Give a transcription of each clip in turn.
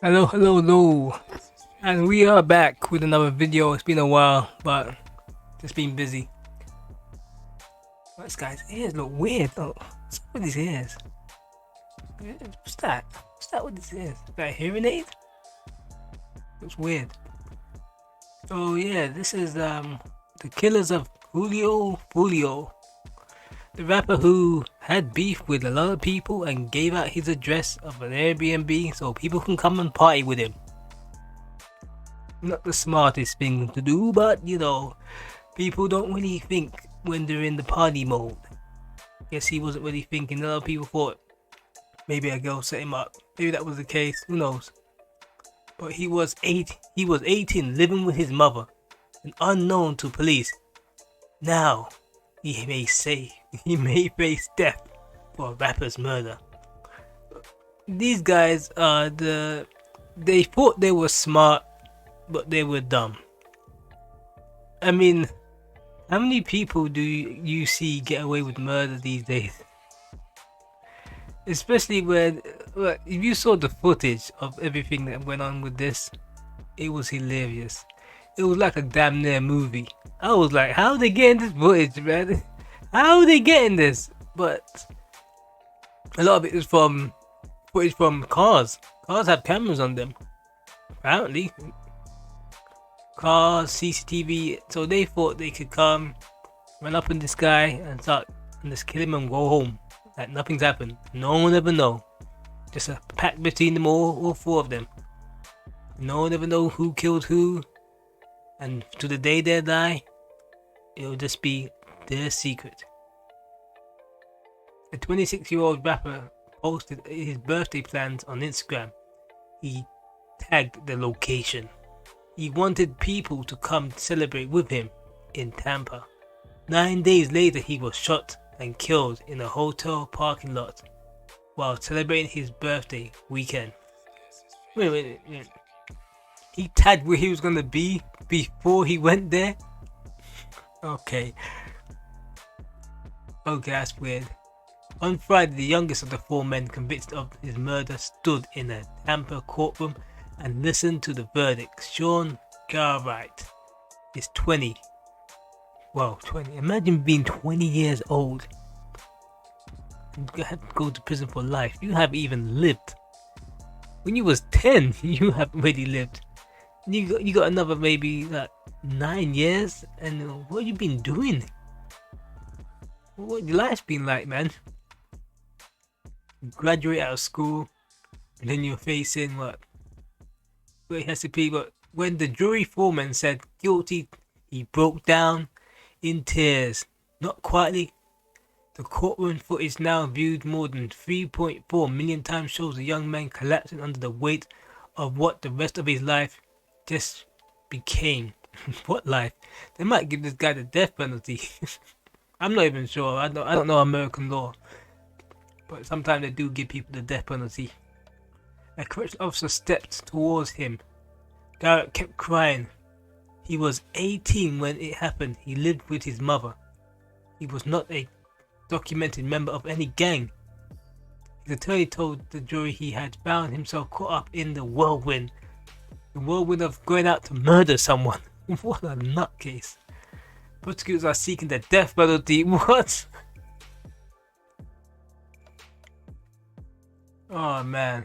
Hello, hello, hello, and we are back with another video. It's been a while, but just been busy. This guy's ears look weird though. What's up with his ears? What's that? What's that with his ears? Is that a hearing aid? Looks weird. Oh yeah, this is the killers of Julio Foolio, the rapper who had beef with a lot of people and gave out his address of an Airbnb so people can come and party with him. Not the smartest thing to do, but people don't really think when they're in the party mode. Guess he wasn't really thinking. A lot of people thought maybe a girl set him up. Maybe that was the case. Who knows? But he was 18, living with his mother, and unknown to police. Now, he may face death for a rapper's murder. These guys they thought they were smart, but they were dumb. I mean, how many people do you see get away with murder these days? Especially when, if you saw the footage of everything that went on with this, it was hilarious. It was like a damn near movie. I was like, how are they getting this footage, man? How are they getting this? But a lot of it is from footage from cars. Cars have cameras on them, apparently. Cars, CCTV. So they thought they could come, run up in this guy and just kill him and go home. Like nothing's happened. No one will ever know. Just a pact between them all four of them. No one ever know who killed who. And to the day they die, it'll just be their secret. A 26-year-old rapper posted his birthday plans on Instagram. He tagged the location. He wanted people to come celebrate with him in Tampa. 9 days later, he was shot and killed in a hotel parking lot while celebrating his birthday weekend. Wait. He tagged where he was gonna be before he went there? Okay, that's weird. On Friday, the youngest of the four men convicted of his murder stood in a Tampa courtroom and listened to the verdict. Sean Garrett is 20. Wow, 20. Imagine being 20 years old. You have to go to prison for life. You haven't even lived. When you was 10, you have already lived. You got another maybe 9 years, and what you been doing? What your life's been like, man? You graduate out of school, and then you're facing what it has to be. But when the jury foreman said guilty, he broke down in tears. Not quietly. The courtroom footage, now viewed more than 3.4 million times, shows a young man collapsing under the weight of what the rest of his life just became. What life? They might give this guy the death penalty. I'm not even sure. I don't know American law, but sometimes they do give people the death penalty. A correctional officer stepped towards him. Garrett kept crying. He was 18 when it happened. He lived with his mother. He was not a documented member of any gang. His attorney told the jury he had found himself caught up in the whirlwind of going out to murder someone. What a nutcase. Prosecutors are seeking the death penalty. What? Oh man.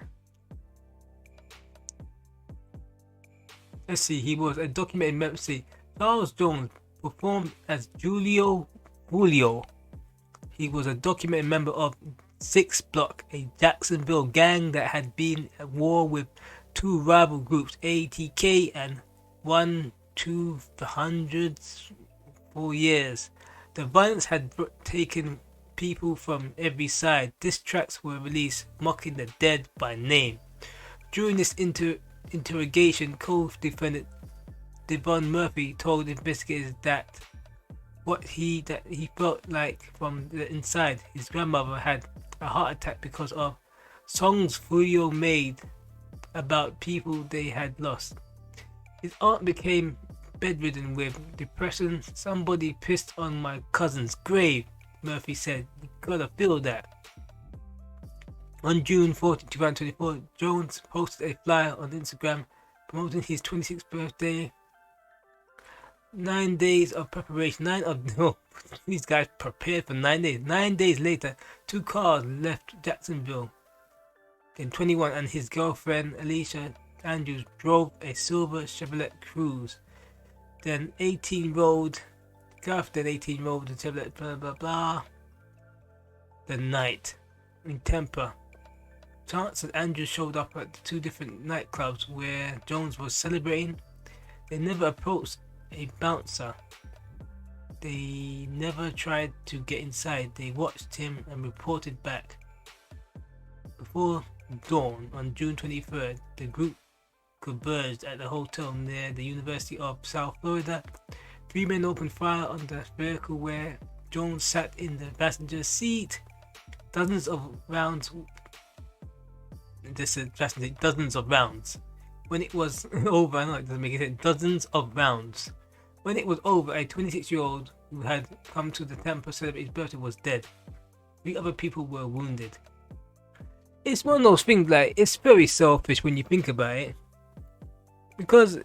Let's see, he was a documented member. Charles Jones performed as Julio Foolio. He was a documented member of 6 Block, a Jacksonville gang that had been at war with two rival groups, ATK and 1-200 for years. The violence had taken people from every side. Diss tracks were released mocking the dead by name. During this interrogation, co-defendant Devon Murphy told investigators that he felt like from the inside his grandmother had a heart attack because of songs Julio made about people they had lost. His aunt became bedridden with depression. Somebody pissed on my cousin's grave, Murphy said. You gotta feel that. On June 14, 2024, Jones posted a flyer on Instagram promoting his 26th birthday. 9 days of preparation. These guys prepared for 9 days. 9 days later, two cars left Jacksonville. Then 21 and his girlfriend Alicia Andrews drove a silver Chevrolet Cruze. Then 18 rode Garth. Then 18 rode the Chevrolet. Blah blah blah. The night in Tampa. Chance and Andrews showed up at the two different nightclubs where Jones was celebrating. They never approached a bouncer. They never tried to get inside. They watched him and reported back. Before dawn on June 23rd, the group converged at the hotel near the University of South Florida. 3 men opened fire on the vehicle where Jones sat in the passenger seat. Dozens of rounds. This is fascinating. Dozens of rounds. When it was over, I know it doesn't make any sense. Dozens of rounds. When it was over, a 26-year-old who had come to the Tampa to celebrate his birthday was dead. 3 other people were wounded. It's one of those things, like, it's very selfish when you think about it. Because,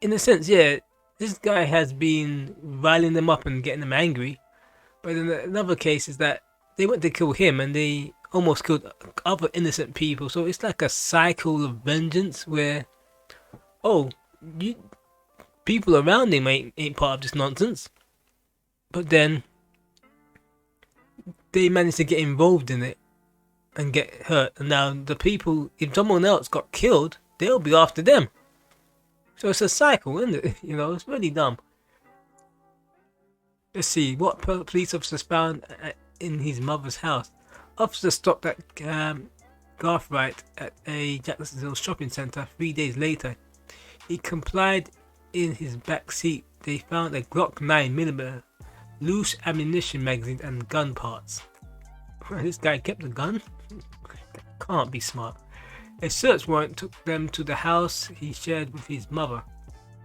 in a sense, yeah, this guy has been riling them up and getting them angry. But in another case is that they went to kill him and they almost killed other innocent people. So it's like a cycle of vengeance where, people around him ain't part of this nonsense. But then they managed to get involved in it and get hurt. And now the people, if someone else got killed, they'll be after them. So it's a cycle, isn't it? It's really dumb. Let's see, what police officers found in his mother's house. Officers stopped at Garth Wright at a Jacksonville shopping center 3 days later. He complied. In his back seat, they found a Glock 9mm, loose ammunition magazine, and gun parts. This guy kept a gun? Can't be smart. A search warrant took them to the house he shared with his mother.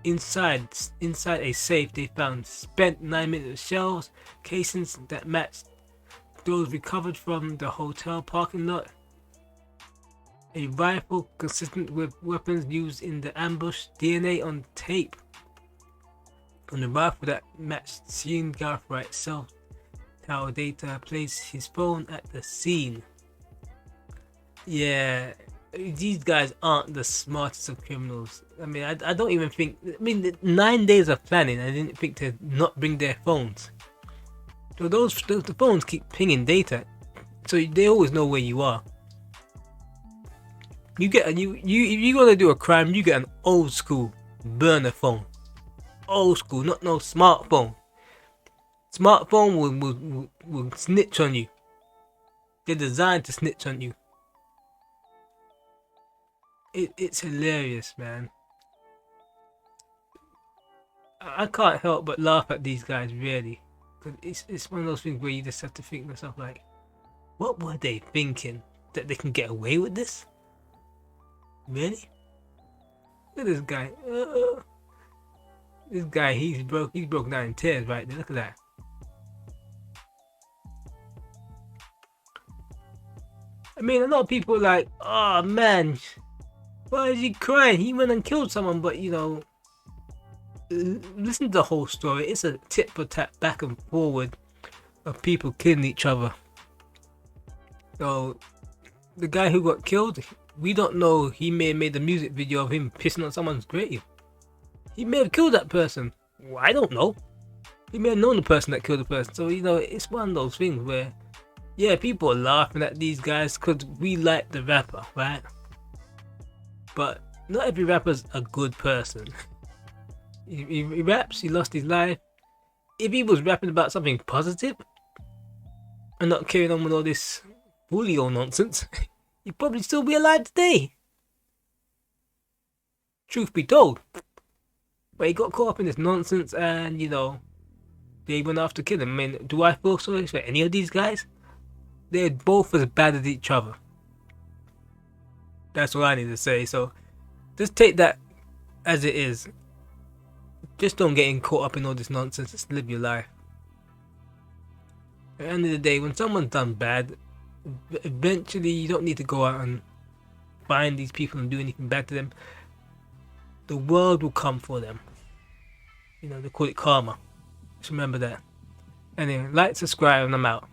Inside a safe, they found spent 9mm shells, casings that matched those recovered from the hotel parking lot, a rifle consistent with weapons used in the ambush, DNA on tape on the rifle that matched seeing Garth Wright's cell tower data, placed his phone at the scene. Yeah, these guys aren't the smartest of criminals. I mean, I don't even think. 9 days of planning, I didn't think to not bring their phones. So the phones keep pinging data, so they always know where you are. If you're gonna do a crime, you get an old school burner phone. Old school, not no smartphone. Smartphone will snitch on you. They're designed to snitch on you. It's hilarious, man. I can't help but laugh at these guys, really. Cause it's one of those things where you just have to think to yourself, like, what were they thinking? That they can get away with this? Really? Look at this guy. This guy, he's broke down in tears right there. Look at that. I mean, a lot of people are like, oh man, why is he crying? He went and killed someone, but listen to the whole story. It's a tit for tat back and forward of people killing each other. So the guy who got killed, we don't know. He may have made a music video of him pissing on someone's grave. He may have killed that person. Well, I don't know. He may have known the person that killed the person. So it's one of those things where, yeah, people are laughing at these guys because we like the rapper, right? But not every rapper's a good person. He raps, he lost his life. If he was rapping about something positive and not carrying on with all this Julio nonsense, he'd probably still be alive today. Truth be told. But he got caught up in this nonsense and, they went after kill him. I mean, do I feel sorry for any of these guys? They're both as bad as each other. That's what I need to say. So, just take that as it is. Just don't get caught up in all this nonsense. Just live your life. At the end of the day, when someone's done bad, Eventually, you don't need to go out and find these people and do anything bad to them. The world will come for them. They call it karma. Just remember that. Anyway, like, subscribe, and I'm out.